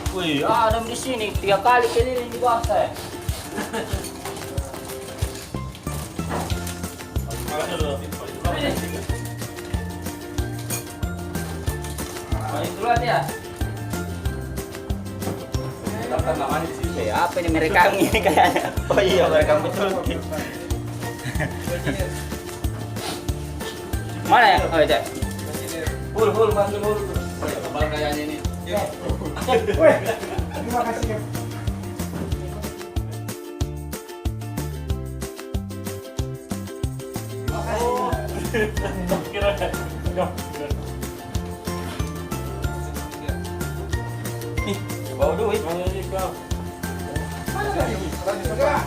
Wih, Adam di sini 3 kali keliling di bawah saya. Main duluan ya. Kita nggak manis sih. Apa ini merekam ini kayaknya? Oh iya, merekam betul. Mana ya? Oh iya. Full masuk full. Kepala kayaknya ini. Woi, terima kasih ya. Kira Bawa duit. Mana tadi? Sudah.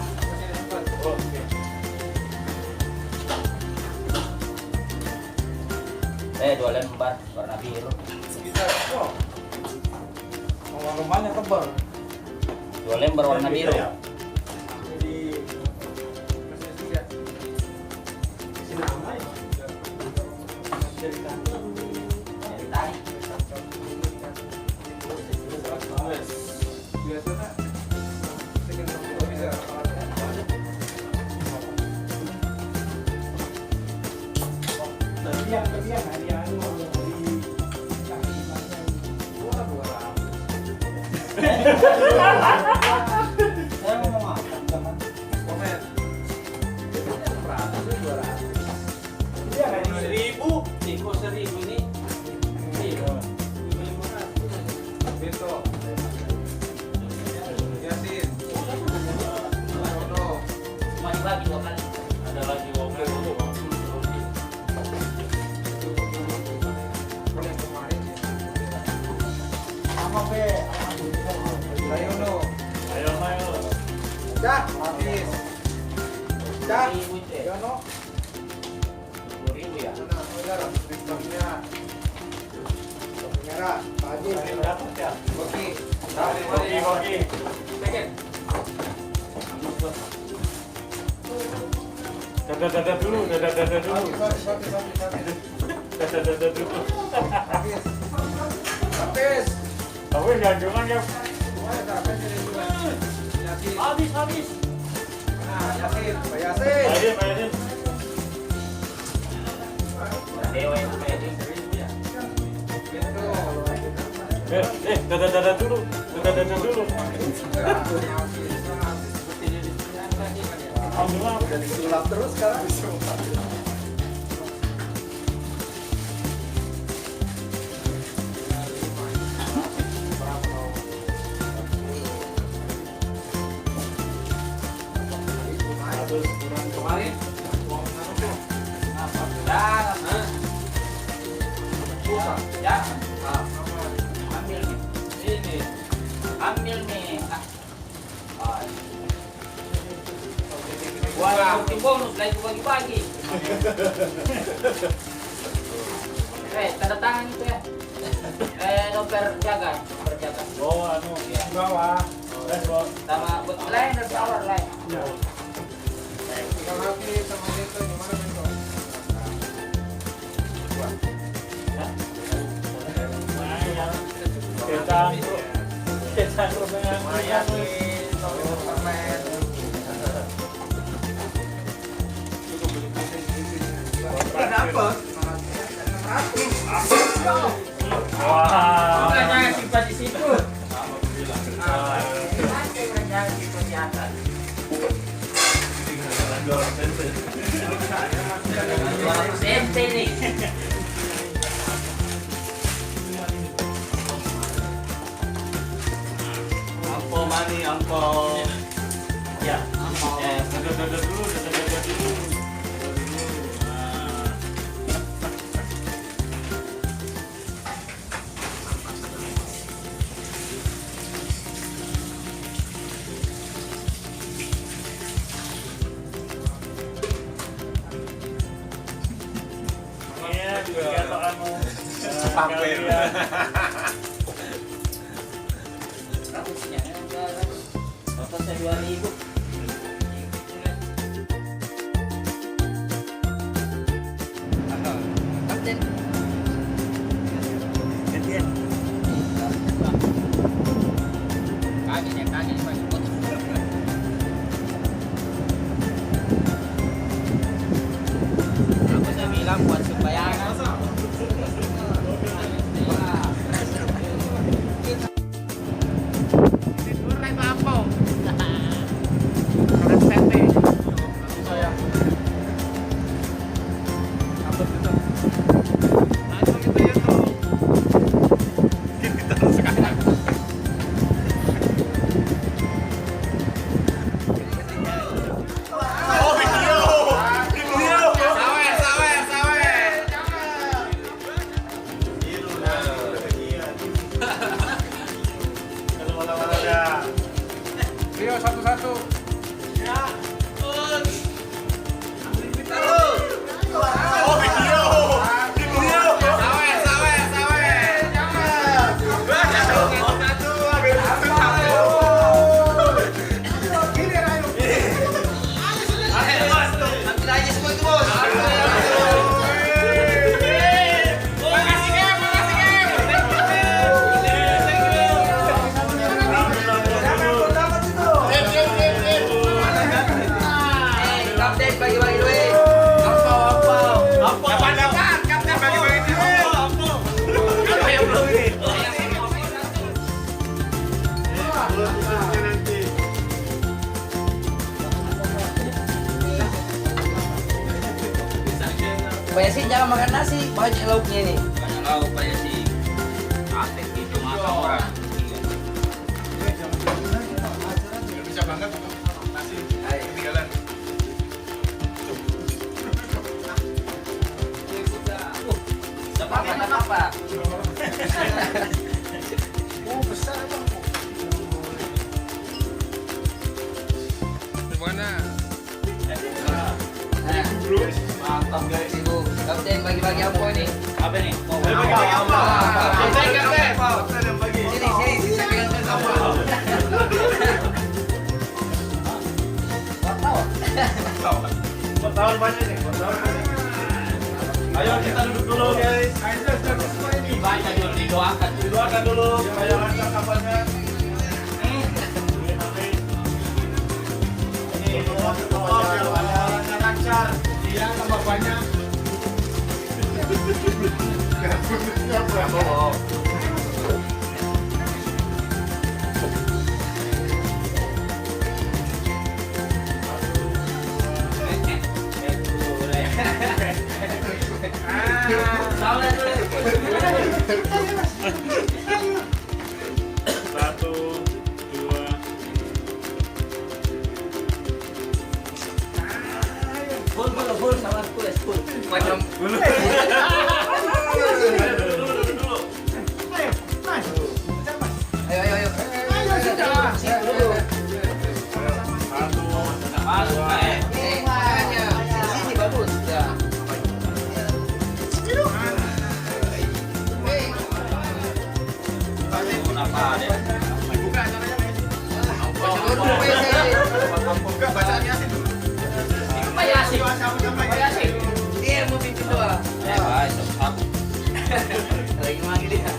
Saya 2 lembar warna biru. Rumahnya tebal. 2 lembar warna biru. Jadi sini aman. Dari kantor. Dari tadi. Biasanya Lebihan hari anu saya mau makan teman komen iya kan 1.000 ini. Beto Yasin Cuma dibagi 2 kali. ada lagi mobil dulu. sama be Sayono Ayo. dah habis dah 1.000 itu ya. Yono 10.000 ya. merah merah pagi Dapat ya. bagi Bagi. Dada dulu. Dada dulu. habis Tapi jangan ya. Habis. nah Yasin Pak Yasin Bayarin. Dewa itu kayak ini. Dada dulu. Dada dulu. Alhamdulillah. jadi sulap terus sekarang Kemarin. Jangan. Jangan. Ambil nih. Ini. Ambil nih. Wah, bukti bonus lagi bagi-bagi. Tanda tangan itu ya. Nomor jaga. Oh, anu. Ya. bawah Sama lain harus awal lain. tinggal habis sama itu gimana Bento Ketan dengan lumayan nih permen kenapa? Wah. Jangan simpan di situ. Jangan simpan di atas. $200 nih. Ampo. Ya, ampo. Dada dulu. Iya, juga kamu. Pamer. Ratusnya. pa sa 2,000. Kapten. Gantian. Kaget ya, kaget Pak. Aku saya bilang buat supaya Rio satu-satu. Kapten bagi-bagi duit. Kapten bagi-bagi duit. Pak Yasin jangan makan nasi, banyak lauknya ini. Banyak lauk Pak Yasin. Aktif itu makan orang. Bisa banget nasi ketinggalan. Apa? Besar emang. Gimana? Nah, Mantap guys. Ibu, kapten bagi-bagi apa ini? Apa nih? Mau Kapten yang bagi. Sini, sisa kapten apa? Wartawan banyak nih, wartawan banyak. Ayo kita duduk dulu guys. Baca dulu didoakan. Didoakan dulu. Ayo angkat kapalnya. Ini kapalnya lancar. Iya, tambah banyak. Satu, dua. Full sama full. Macam ayo. Sini dulu. Satu. Masuk Pak. Sini bagus. Ya. Apa deh? Buka bacanya sih dulu. Pak Yasin. Pak Yasin. Dia mau bikin doa. Pak, satu. Lagi manggil dia.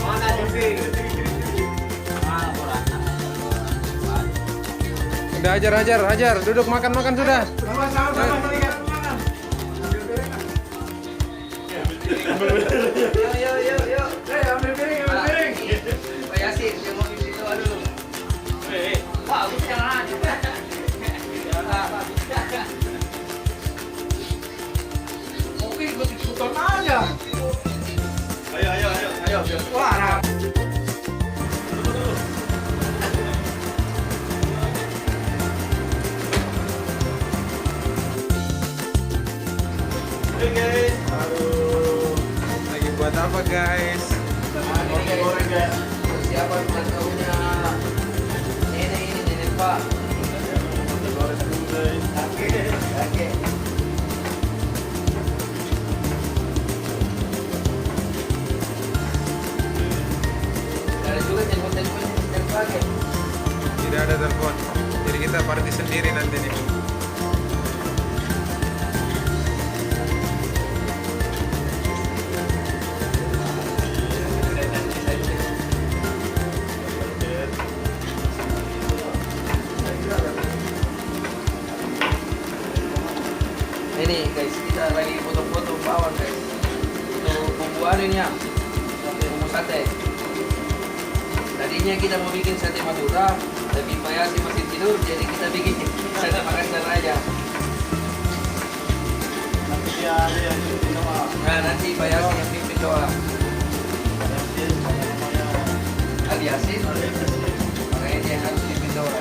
Mana Udah hajar, duduk makan sudah. Sama-sama melihat mana? Yuk. Ambil piring. Pak Yasin, dia mau bikin doa dulu. Bagus jangan aja. Oke, ikut ikutan aja. Ayo. Wah, Oke guys. Lagi buat apa guys? Goreng guys. Siapa ulang tahunnya nenek ini, nenek Pak. Tidak ada telepon. Jadi kita party sendiri nanti nih. Ini guys, kita lagi foto-foto bawang guys. Untuk bumbu anunya, bumbu sate. Tadinya kita mau bikin sate Madura, tapi Pak Yasi masih tidur, jadi kita bikin sate Makassar aja. Nanti dia ada yang pimpin doa. Nah, nanti Pak Yasi yang pimpin doa. Yasin, namanya Ali Yasin, makanya dia harus pimpin doa.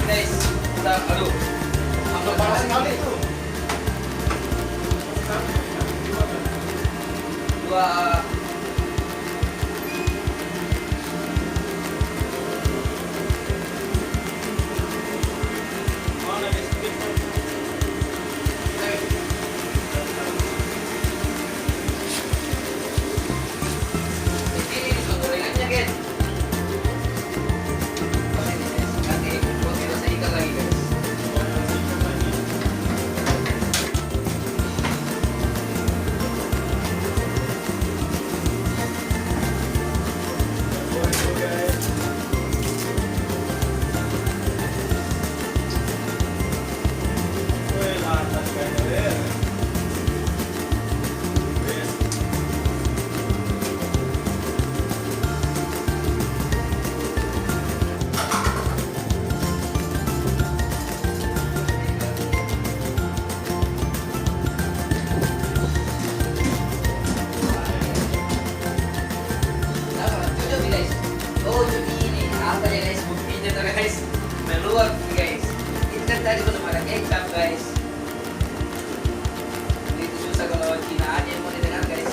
Guys, kita aduh. Ambil panas sekali itu. Dua ini gorengannya, guys. Nanti buat kita ikan lagi, guys. Oh ini apa ya guys, buktinya tuh guys, meluap guys. Ini kan tadi udah ada kecap guys. Itu susah kalau Cina aja yang mau didengar guys.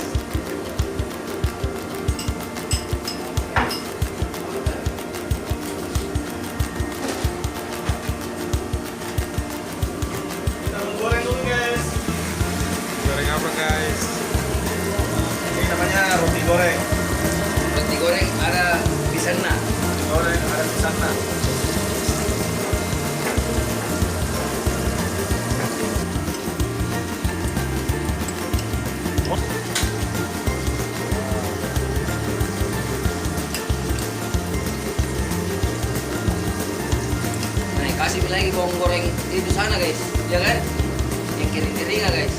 kita menggoreng dulu guys. Goreng apa guys? Ini namanya roti goreng. Roti goreng ada di sana. Roti goreng ada di sana. Nah, kasih lagi bawang goreng itu sana guys, ya kan? Yang kering-kering guys.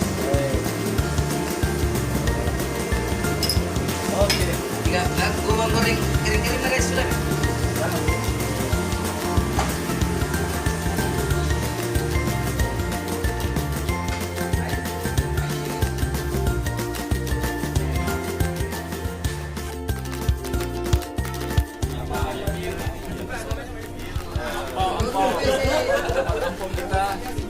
Oke. Tiga, bawang goreng kering-kering guys sudah. Ampau kita.